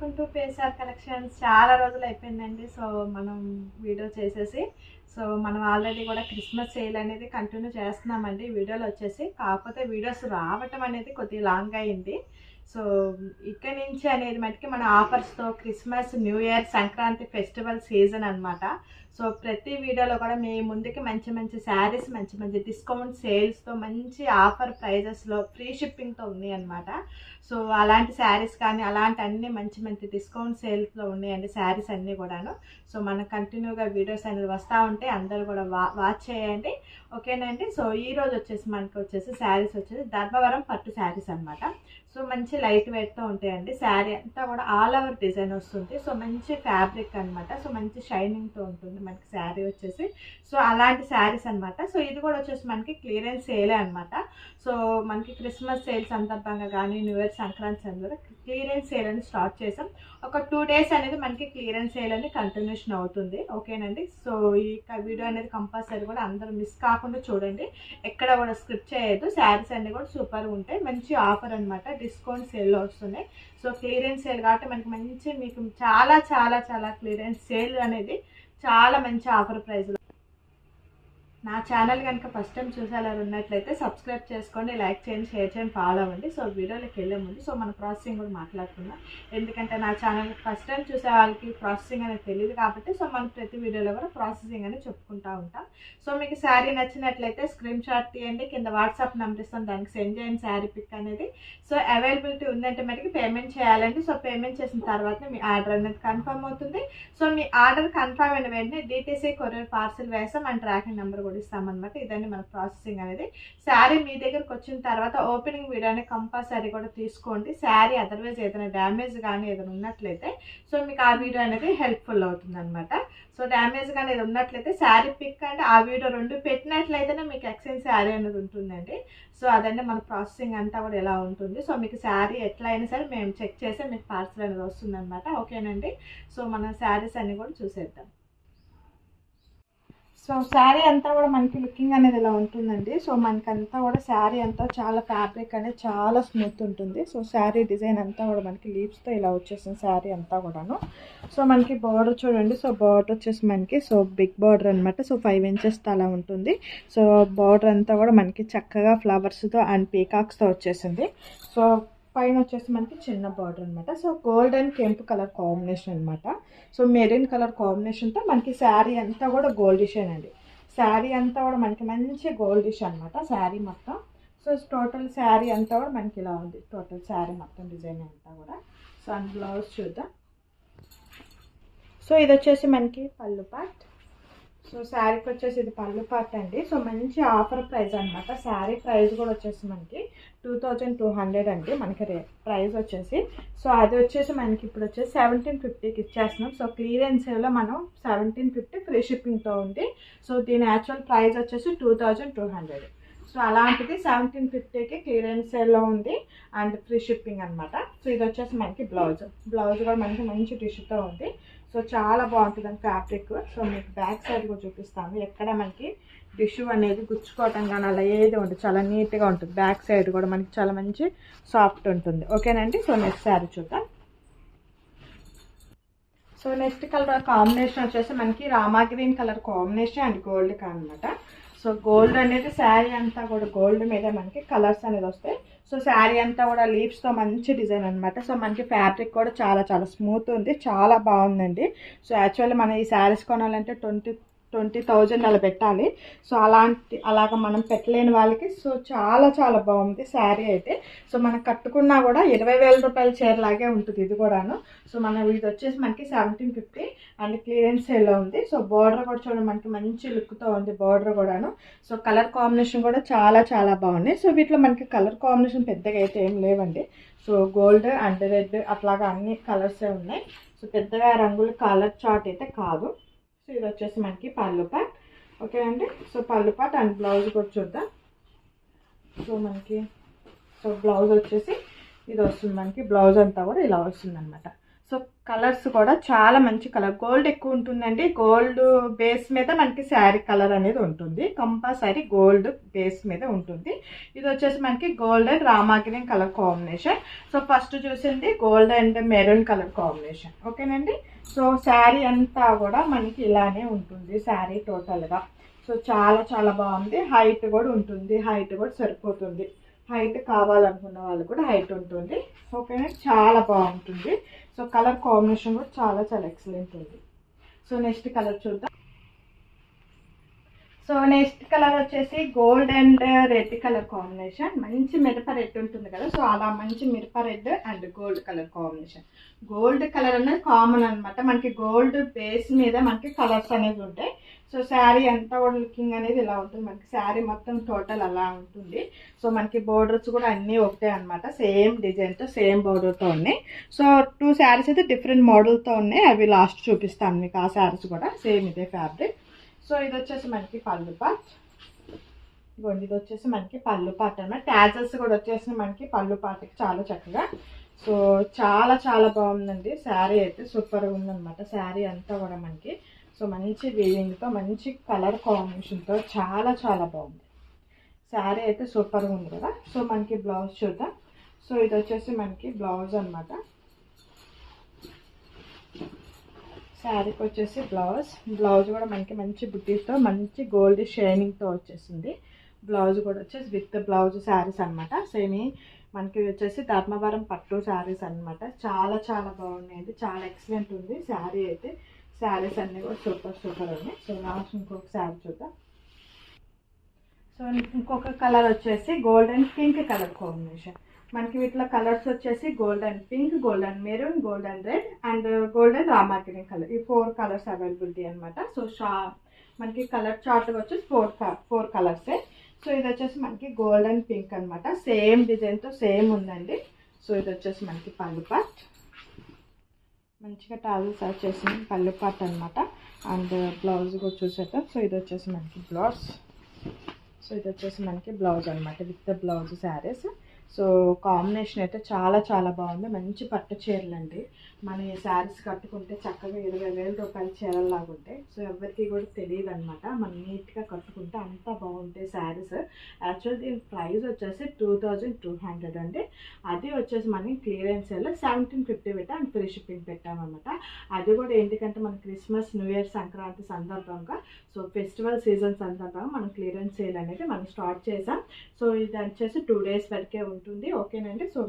Welcome to పేసార్ collections. చాలా రోజులు అయిపోయిందండి సో మనం వీడియో చేసేసి. సో మనం ఆల్రెడీ కూడా క్రిస్మస్ సేల్ అనేది కంటిన్యూ చేస్తున్నామండి వీడియోలో వచ్చేసి. కాకపోతే వీడియోస్ రావటం అనేది కొద్దిగా లాంగ్ అయింది. సో ఇక్కడ నుంచి అనేది మటుకి మన ఆఫర్స్తో Christmas, new year, Sankranti festival season అనమాట. సో ప్రతి వీడియోలో కూడా మీ ముందుకి మంచి మంచి శారీస్, మంచి మంచి డిస్కౌంట్ సేల్స్తో, మంచి ఆఫర్ ప్రైజెస్లో, ఫ్రీ షిప్పింగ్తో ఉన్నాయి అనమాట. సో అలాంటి శారీస్ కానీ అలాంటి అన్ని మంచి మంచి డిస్కౌంట్ సేల్స్లో ఉన్నాయండి శారీస్ అన్నీ కూడాను. సో మనకు కంటిన్యూగా వీడియోస్ అనేది వస్తూ ఉంటే అందరూ కూడా వాచ్ చేయండి, ఓకేనండి. సో ఈరోజు వచ్చేసి మనకి వచ్చేసి శారీస్ వచ్చేసి ధర్మవరం పట్టు శారీస్ అనమాట. సో మంచి లైట్ వెయిట్తో ఉంటాయండి. శారీ అంతా కూడా ఆల్ ఓవర్ డిజైన్ వస్తుంది. సో మంచి ఫ్యాబ్రిక్ అనమాట. సో మంచి షైనింగ్తో ఉంటుంది మనకి శారీ వచ్చేసి. సో అలాంటి శారీస్ అనమాట. సో ఇది కూడా వచ్చేసి మనకి క్లియరెన్స్ సేలే అనమాట. సో మనకి క్రిస్మస్ సేల్ సందర్భంగా కానీ, న్యూ ఇయర్, సంక్రాంతి సందర్భంగా క్లియరెన్స్ సేల్ అని స్టార్ట్ చేసాం. ఒక 2 days అనేది మనకి క్లియరెన్స్ సేల్ అనేది కంటిన్యూషన్ అవుతుంది, ఓకేనండి. సో ఈ వీడియో అనేది కంపల్సరీ కూడా అందరూ మిస్ కాకుండా చూడండి, ఎక్కడ కూడా స్క్రిప్ట్ చేయొద్దు. శారీస్ అన్నీ కూడా సూపర్గా ఉంటాయి. మంచి ఆఫర్ అనమాట, డిస్కౌంట్ సేల్లో వస్తున్నాయి. సో క్లియరెన్స్ సేల్ కాబట్టి మనకి మంచి మీకు చాలా చాలా చాలా క్లియరెన్స్ సేల్ అనేది చాలా మంచి ఆఫర్ ప్రైస్లో. నా ఛానల్ కనుక ఫస్ట్ టైం చూసేలా ఉన్నట్లయితే సబ్స్క్రైబ్ చేసుకోండి, లైక్ చేయండి, షేర్ చేయండి, ఫాలో అవ్వండి. సో వీడియోలోకి వెళ్ళే ముందు సో మన ప్రాసెసింగ్ కూడా మాట్లాడుకుందాం. ఎందుకంటే నా ఛానల్ ఫస్ట్ టైం చూసే వాళ్ళకి ప్రాసెసింగ్ అనేది తెలియదు కాబట్టి సో మనం ప్రతి వీడియోలో కూడా ప్రాసెసింగ్ అనేది చెప్పుకుంటూ ఉంటాం. సో మీకు శారీ నచ్చినట్లయితే స్క్రీన్ షాట్ తీయండి, కింద వాట్సాప్ నెంబర్ ఇస్తాను, దానికి సెండ్ చేయండి శారీ పిక్ అనేది. సో అవైలబిలిటీ ఉందంటే మనకి పేమెంట్ చేయాలండి. సో పేమెంట్ చేసిన తర్వాత మీ ఆర్డర్ అనేది కన్ఫర్మ్ అవుతుంది. సో మీ ఆర్డర్ కన్ఫర్మ్ అయిన వెంటనే DTC కొరియర్ పార్సిల్ వేస్తాం అండ్ ట్రాకింగ్ నెంబర్ కూడా ఇస్తామన్నమాట. ఇదండి మన ప్రాసెసింగ్ అనేది. శారీ మీ దగ్గరకు వచ్చిన తర్వాత ఓపెనింగ్ వీడియో అనేది కంపల్సరీ కూడా తీసుకోండి. శారీ అదర్వైజ్ ఏదైనా డ్యామేజ్ కానీ ఏదైనా ఉన్నట్లయితే సో మీకు ఆ వీడియో అనేది హెల్ప్ఫుల్ అవుతుంది అనమాట. సో డ్యామేజ్ కానీ ఏది ఉన్నట్లయితే శారీ పిక్ అంటే ఆ వీడియో 2 పెట్టినట్లయితేనే మీకు ఎక్స్చేంజ్ శారీ అనేది ఉంటుందండి. సో అదండి మన ప్రాసెసింగ్ అంతా కూడా ఎలా ఉంటుంది. సో మీకు శారీ ఎట్లా అయినా సరే మేము చెక్ చేసి మీకు పార్సల్ అనేది వస్తుంది అనమాట, ఓకేనండి. సో మన శారీస్ అన్నీ కూడా చూసేద్దాం. సో శారీ అంతా కూడా మనకి లుకింగ్ అనేది ఇలా ఉంటుందండి. సో మనకంతా కూడా శారీ అంతా చాలా ఫ్యాబ్రిక్ అనేది చాలా స్మూత్ ఉంటుంది. సో శారీ డిజైన్ అంతా కూడా మనకి లీవ్స్తో ఇలా వచ్చేసింది శారీ అంతా కూడాను. సో మనకి బార్డర్ చూడండి. సో బార్డర్ వచ్చేసి మనకి సో బిగ్ బార్డర్ అనమాట. సో 5 inches అలా ఉంటుంది. సో బార్డర్ అంతా కూడా మనకి చక్కగా ఫ్లవర్స్తో అండ్ పీకాక్స్తో వచ్చేసింది. సో పైన వచ్చేసి మనకి చిన్న బార్డర్ అనమాట. సో గోల్డ్ అండ్ కెంపు కలర్ కాంబినేషన్ అనమాట. సో మెరూన్ కలర్ కాంబినేషన్తో మనకి శారీ అంతా కూడా గోల్డిష్ అండి. శారీ అంతా కూడా మనకి మంచి గోల్డిష్ అనమాట శారీ మొత్తం. సో టోటల్ శారీ అంతా కూడా మనకి ఇలా ఉంది. టోటల్ శారీ మొత్తం డిజైన్ అంతా కూడా. సో అండ్ బ్లౌజ్ చూద్దాం. సో ఇది వచ్చేసి మనకి పళ్ళు పార్ట్. సో శారీకి వచ్చేసి ఇది పళ్ళు పార్ట్ అండి. సో మంచి ఆఫర్ ప్రైస్ అనమాట. శారీ ప్రైస్ కూడా వచ్చేసి మనకి 2200 అండి మనకి ప్రైస్ వచ్చేసి. సో అది వచ్చేసి మనకి ఇప్పుడు వచ్చేసి 1750కి ఇచ్చేస్తున్నాం. సో క్లియరెన్స్ సేల్లో మనం 1750 ఫ్రీ షిప్పింగ్తో ఉంది. సో దీని యాక్చువల్ ప్రైస్ వచ్చేసి 2200. సో అలాంటిది 1750కి క్లియరెన్స్ సేల్లో ఉంది అండ్ ఫ్రీ షిప్పింగ్ అనమాట. సో ఇది వచ్చేసి మనకి బ్లౌజ్ కూడా మనకి మంచి టిష్యూతో ఉంది. సో చాలా బాగుంటుంది అండి ఫ్యాబ్రిక్. సో మీకు బ్యాక్ సైడ్ కూడా చూపిస్తాను. ఎక్కడ మనకి టిష్యూ అనేది గుచ్చుకోవటం కానీ అలా ఏది ఉంటుంది, చాలా నీట్గా ఉంటుంది. బ్యాక్ సైడ్ కూడా మనకి చాలా మంచి సాఫ్ట్ ఉంటుంది, ఓకేనండి. సో నెక్స్ట్ శారీ చూద్దాం. సో నెక్స్ట్ కలర్ కాంబినేషన్ వచ్చేసి మనకి Rama green colour combination and gold అనమాట. సో గోల్డ్ అనేది శారీ అంతా కూడా గోల్డ్ మీద మనకి కలర్స్ అనేది వస్తాయి. సో శారీ అంతా కూడా లీవ్స్తో మంచి డిజైన్ అనమాట. సో మనకి ఫ్యాబ్రిక్ కూడా చాలా చాలా స్మూత్ ఉంది, చాలా బాగుందండి. సో యాక్చువల్లీ మనం ఈ శారీస్ కొనాలంటే 20,000 అలా పెట్టాలి. సో అలాగ మనం పెట్టలేని వాళ్ళకి సో చాలా చాలా బాగుంది శారీ అయితే. సో మనం కట్టుకున్నా కూడా 20,000 రూపాయల చీరలాగే ఉంటుంది ఇది కూడాను. సో ఇది వచ్చేసి మనకి 1750 అండ్ క్లియరెన్స్ సేల్లో ఉంది. సో బార్డర్ కూడా చూడండి మనకి మంచి లుక్తో ఉంది బార్డర్ కూడాను. సో కలర్ కాంబినేషన్ కూడా చాలా చాలా బాగుంది. సో వీటిలో మనకి కలర్ కాంబినేషన్ పెద్దగా అయితే ఏం లేవండి. సో గోల్డ్ అండ్ రెడ్ అట్లాగా అన్ని కలర్సే ఉన్నాయి. సో పెద్దగా రంగులు కలర్ చార్ట్ అయితే కాదు. సో ఇది వచ్చేసి మనకి పళ్ళు పార్ట్, ఓకే అండి. సో పళ్ళు పార్ట్ అండ్ బ్లౌజ్ కూడా చూద్దాం. సో బ్లౌజ్ వచ్చేసి ఇది వస్తుంది మనకి. బ్లౌజ్ అంతా కూడా ఇలా వస్తుంది అనమాట. సో సో కలర్స్ కూడా చాలా మంచి కలర్, గోల్డ్ ఎక్కువ ఉంటుందండి. గోల్డ్ బేస్ మీద మనకి శారీ కలర్ అనేది ఉంటుంది, కంపల్సరీ గోల్డ్ బేస్ మీద ఉంటుంది. ఇది వచ్చేసి మనకి gold and Rama green colour combination. So first చూసింది gold and maroon colour combination. ఓకేనండి. సో శారీ అంతా కూడా మనకి ఇలానే ఉంటుంది శారీ టోటల్గా. సో చాలా చాలా బాగుంది. హైట్ కూడా ఉంటుంది, హైట్ కూడా సరిపోతుంది. హైట్ కావాలనుకున్న వాళ్ళు కూడా హైట్ ఉంటుంది. ఓకేనా, చాలా బాగుంటుంది. సో కలర్ కాంబినేషన్ కూడా చాలా చాలా ఎక్సలెంట్ ఉంది. సో నెక్స్ట్ కలర్ చూద్దాం. సో నెక్స్ట్ కలర్ వచ్చేసి gold and red colour combination. మంచి మిరప రెడ్ ఉంటుంది కదా, సో అలా మంచి మిరప red and gold colour combination. Gold colour అనేది కామన్ అనమాట, మనకి గోల్డ్ బేస్ మీద మనకి కలర్స్ అనేది ఉంటాయి. సో శారీ అంతా కూడా లుకింగ్ అనేది ఇలా ఉంటుంది, మనకి శారీ మొత్తం టోటల్ అలా ఉంటుంది. సో మనకి బోర్డర్స్ కూడా అన్నీ ఒకటే అనమాట, సేమ్ డిజైన్తో సేమ్ బోర్డర్తో ఉన్నాయి. సో 2 శారీస్ అయితే డిఫరెంట్ మోడల్తో ఉన్నాయి, అవి లాస్ట్ చూపిస్తాను మీకు. ఆ శారీస్ కూడా సేమ్ ఇదే ఫ్యాబ్రిక్. సో ఇది వచ్చేసి మనకి పళ్ళు పార్ట్. ఇది వచ్చేసి మనకి పళ్ళు పార్ట్ అనమాట. ట్యాజల్స్ కూడా వచ్చేసి మనకి పళ్ళు పార్ట్కి చాలా చక్కగా. సో చాలా చాలా బాగుందండి శారీ అయితే, సూపర్గా ఉందన్నమాట శారీ అంతా కూడా మనకి. సో మంచి వీవింగ్తో మంచి కలర్ కాంబినేషన్తో చాలా చాలా బాగుంది శారీ అయితే, సూపర్గా ఉంది కదా. సో మనకి బ్లౌజ్ చూద్దాం. సో ఇది వచ్చేసి మనకి బ్లౌజ్ అనమాట. శారీకి వచ్చేసి బ్లౌజ్ కూడా మనకి మంచి బుట్టీతో మంచి గోల్డ్ షైనింగ్తో వచ్చేసింది. బ్లౌజ్ కూడా వచ్చేసి విత్ బ్లౌజ్ శారీస్ అనమాట. సేమ్ మనకి వచ్చేసి ధర్మవరం పట్టు శారీస్ అనమాట. చాలా చాలా బాగున్నాయండి, చాలా ఎక్సలెంట్ ఉంది శారీ అయితే. శారీస్ అన్నీ కూడా సూపర్ సూపర్ ఉన్నాయి. సో లాస్ట్ ఇంకొక శారీ చూద్దాం. సో ఇంకొక కలర్ వచ్చేసి gold and pink colour combination. మనకి వీటిలో కలర్స్ వచ్చేసి gold and pink, gold and maroon, gold and red and gold and Rama green colour. ఈ 4 కలర్స్ అవైలబిలిటీ అనమాట. సో మనకి కలర్ చార్ట్ వచ్చేసి 4 కలర్సే. సో ఇది వచ్చేసి మనకి గోల్డ్ అండ్ పింక్ అనమాట, సేమ్ డిజైన్తో సేమ్ ఉందండి. సో ఇది వచ్చేసి మనకి పళ్ళు పార్ట్, మంచిగా టాజల్స్ వచ్చేసి పళ్ళు పార్ట్ అనమాట. అండ్ బ్లౌజ్ కూడా చూసేద్దాం. సో ఇది వచ్చేసి మనకి బ్లౌజ్. సో ఇది వచ్చేసి మనకి బ్లౌజ్ అనమాట, with blouse saris. So combination అయితే చాలా చాలా బాగుంది. మంచి పట్టు చీరలు అండి, మన ఈ శారీస్ కట్టుకుంటే చక్కగా 20,000 రూపాయల చీరలాగా ఉంటాయి. సో ఎవరికి కూడా తెలియదు అనమాట, మనం నీట్గా కట్టుకుంటే అంతా బాగుంటాయి శారీస్. యాక్చువల్ దీని ప్రైస్ వచ్చేసి 2200 అండి. అది వచ్చేసి మనకి క్లియరెన్స్ సేల్ 1750 పెట్టా అండ్ ఫ్రీ షిప్పింగ్ పెట్టామన్నమాట. అది కూడా ఎందుకంటే మన క్రిస్మస్, న్యూ ఇయర్, సంక్రాంతి సందర్భంగా, సో ఫెస్టివల్ సీజన్ సందర్భంగా మనం క్లియరెన్స్ సేల్ అనేది మనం స్టార్ట్ చేసాం. సో ఇది వచ్చేసి 2 డేస్ వరకే ఉంటుంది. ఓకేనండి. సో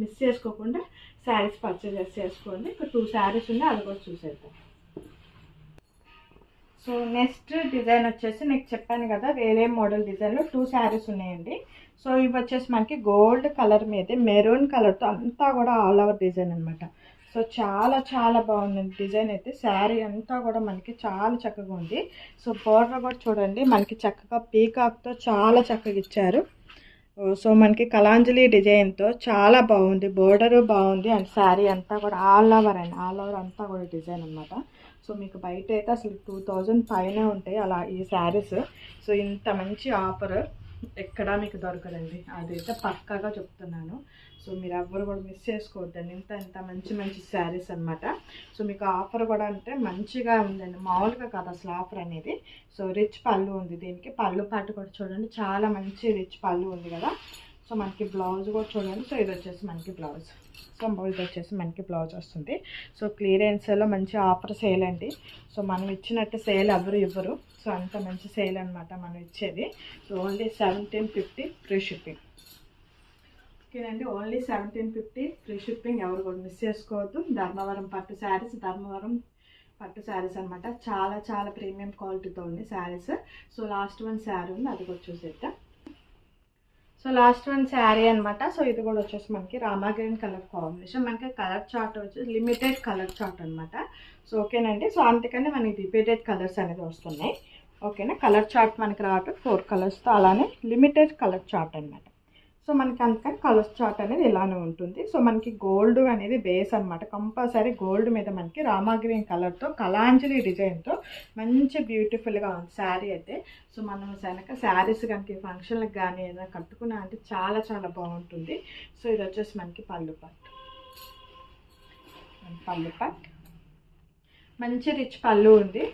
మిస్ చేసుకోకుండా శారీస్ పర్చేస్ చేసుకోండి. ఇక్కడ 2 శారీస్ ఉన్నాయి, అది కూడా చూసేద్దాం. సో నెక్స్ట్ డిజైన్ వచ్చేసి మీకు చెప్పాను కదా, వేరే మోడల్ డిజైన్లో 2 శారీస్ ఉన్నాయండి. సో ఇవి వచ్చేసి మనకి గోల్డ్ కలర్ మీద మెరూన్ కలర్తో అంతా కూడా ఆల్ ఓవర్ డిజైన్ అనమాట. సో చాలా చాలా బాగుంది డిజైన్ అయితే. శారీ అంతా కూడా మనకి చాలా చక్కగా ఉంది. సో బోర్డర్ కూడా చూడండి, మనకి చక్కగా పీకాక్తో చాలా చక్కగా ఇచ్చారు. సో మనకి కలాంజలి డిజైన్తో చాలా బాగుంది, బోర్డరు బాగుంది అండ్ శారీ అంతా కూడా ఆల్ ఓవర్ అంతా కూడా డిజైన్ అనమాట. సో మీకు బయట అయితే అసలు 2000 పైనే ఉంటాయి అలా ఈ శారీస్. సో ఇంత మంచి ఆఫర్ ఎక్కడా మీకు దొరకదండి, అదైతే పక్కాగా చెప్తున్నాను. సో మీరు ఎవ్వరు కూడా మిస్ చేసుకోవద్దండి, ఇంత మంచి మంచి శారీస్ అనమాట. సో మీకు ఆఫర్ కూడా అంటే మంచిగా ఉందండి, మామూలుగా కాదు అసలు ఆఫర్ అనేది. సో రిచ్ పళ్ళు ఉంది దీనికి, పళ్ళు పాటు కూడా చూడండి చాలా మంచి రిచ్ పళ్ళు ఉంది కదా. సో మనకి బ్లౌజ్ కూడా చూడండి. సో ఇది వచ్చేసి మనకి బ్లౌజ్. సో ఇది వచ్చేసి మనకి బ్లౌజ్ వస్తుంది. సో క్లియరెన్స్లో మంచి ఆఫర్ సేల్ అండి. సో మనం ఇచ్చినట్టు సేల్ ఎవరు ఇవ్వరు. సో అంత మంచి సేల్ అనమాట మనం ఇచ్చేది. So only 1750 free shipping. ఓకేనండి, ఓన్లీ 1750 ఫ్రీ షిప్పింగ్. ఎవరు కూడా మిస్ చేసుకోవద్దు. ధర్మవరం పట్టు శారీస్, ధర్మవరం పట్టు శారీస్ అనమాట. చాలా చాలా ప్రీమియం క్వాలిటీతో ఉంది శారీస్. సో లాస్ట్ 1 శారీ ఉంది, అది కూడా చూసేద్దాం. సో లాస్ట్ 1 శారీ అనమాట. సో ఇది కూడా వచ్చేసి మనకి రామా గ్రీన్ కలర్ కాంబినేషన్. మనకి కలర్ చార్ట్ వచ్చేసి లిమిటెడ్ కలర్ చార్ట్ అనమాట. సో ఓకేనండి. సో అందుకని మనకి రిపీటెడ్ కలర్స్ అనేది వస్తున్నాయి. ఓకేనా, కలర్ చార్ట్ మనకి రావటం 4 కలర్స్తో, అలానే లిమిటెడ్ కలర్ చార్ట్ అనమాట. సో మనకి అందుకని కలర్ చార్ట్ అనేది ఇలానే ఉంటుంది. సో మనకి గోల్డ్ అనేది బేస్ అనమాట, కంపల్సరీ గోల్డ్ మీద మనకి రామా గ్రీన్ కలర్తో కలాంజలి డిజైన్తో మంచి బ్యూటిఫుల్గా ఉంది శారీ అయితే. సో మనం కనుక శారీస్ కనుక ఫంక్షన్లకు కానీ ఏదైనా కట్టుకున్నా అంటే చాలా చాలా బాగుంటుంది. సో ఇది వచ్చేసి మనకి పళ్ళు పార్ట్. పళ్ళు పార్ట్ మంచి రిచ్ పళ్ళు ఉంది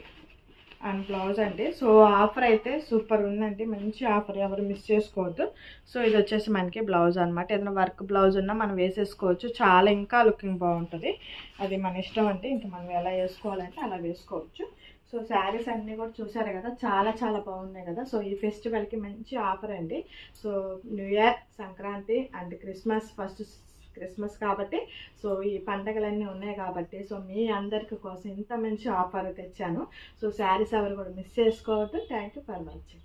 అండ్ బ్లౌజ్ అండి. సో ఆఫర్ అయితే సూపర్ ఉందండి, మంచి ఆఫర్, ఎవరు మిస్ చేసుకోవద్దు. సో ఇది వచ్చేసి మనకి బ్లౌజ్ అనమాట. ఏదైనా వర్క్ బ్లౌజ్ ఉన్నా మనం వేసేసుకోవచ్చు, చాలా ఇంకా లుకింగ్ బాగుంటుంది. అది మన ఇష్టం అండి, ఇంకా మనం ఎలా వేసుకోవాలంటే అలా వేసుకోవచ్చు. సో శారీస్ అన్నీ కూడా చూసారు కదా, చాలా చాలా బాగున్నాయి కదా. సో ఈ ఫెస్టివల్కి మంచి ఆఫర్ అండి. So new year, Sankranti and Christmas కాబట్టి సో ఈ పండగలన్నీ ఉన్నాయి కాబట్టి సో మీ అందరికి కోసం ఇంత మంచి ఆఫర్ తెచ్చాను. సో శారీస్ ఎవరు కూడా మిస్ చేసుకోవద్దు. Thank you for watching.